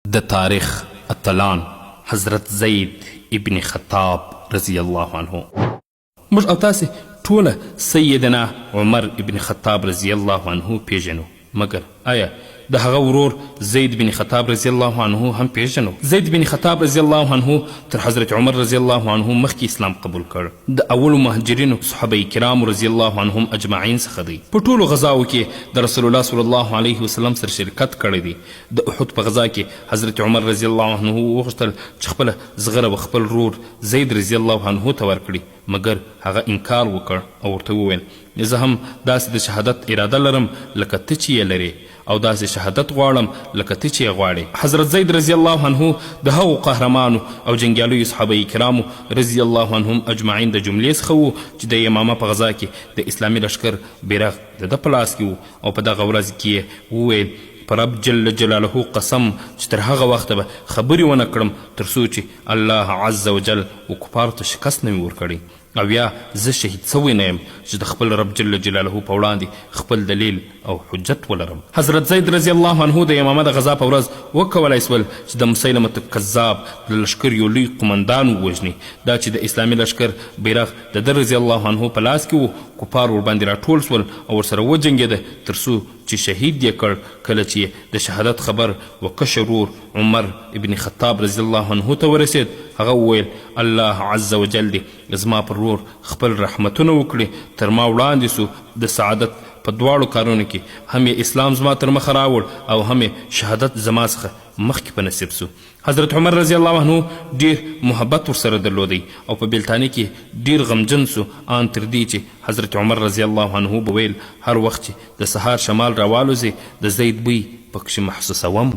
د تاریخ اتلان حضرت زید ابن خطاب رضی الله عنه. موږ او تاسې ټوله سیدنا عمر ابن خطاب رضی الله عنه پیژنو، مګر آیا د هغه ورور زید بن خطاب رضی الله عنه هم پیژنو؟ زید بن خطاب رضی الله عنه تر حضرت عمر رضی الله عنه مخکې اسلام قبول کړ. د اولو مهاجرینو صحابه کرام رضی الله عنهم اجمعین څخه دی. په ټولو غزاو کې د رسول الله صلی الله علیه وسلم سره شرکت کړی دی. د احد په غزا کې حضرت عمر رضی الله عنه وغوښتل چې خپله زغره به خپل رور زید رضی الله عنه ته ورکړي، مګر هغه انکار وکړ او ورته وویل زه هم داسې د شهادت اراده لرم لکه ته چې یې لرې، او داسې شهادت غواړم لکه ته چې یې غواړې. حضرت زید رضی الله عنه د هغو قهرمانو او جنګیالیو صحابه کرامو رضی الله عنهم اجمعین د جملې څخه و چې د یمامه په غزا کې د اسلامي لښکر بیرغ د ده په لاس کې و، او په دغه ورځ کې یې وویل په رب جل جلاله قسم چې تر هغه وخته به خبرې ونه کړم تر څو چې الله عز وجل و کفارو ته شکست نه وي ورکړی، او یا زه شهید سوی نه یم چې د خپل رب جل جلاله په وړاندې خپل دلیل او حجت ولرم. حضرت زید رضی الله عنه د یمامه د غزا په ورځ وکولی سول چې د مسیلمة کذاب د لښکر یو لوی قمندان ووژني. دا چې د اسلامي لښکر بیرغ د ده رضی الله عنه په لاس کې و، کفار ورباندې راټول سول او ورسره وجنګېده تر څو چې شهید یې کړ. کله چې د شهادت خبر و کشر ورور عمر ابن خطاب رضی الله عنه ته ورسید، هغه وویل الله عز وجل دې زما پر ورور خپل رحمتونه وکړي، تر ما وړاندې سو د سعادت په دواړو کارونو کې هم یې اسلام زما تر مخه راوړ او هم یې شهادت زما څخه مخکې په نصیب سو. حضرت عمر رضی الله عنه ډیر محبت ورسره درلودی او په بیلتاني کې ډیر غمجن سو، آن تر دې چې حضرت عمر رضی الله عنه به ویل هر وخت چې د سهار شمال راوالوځي د زید بوی پکښې محسوسوم.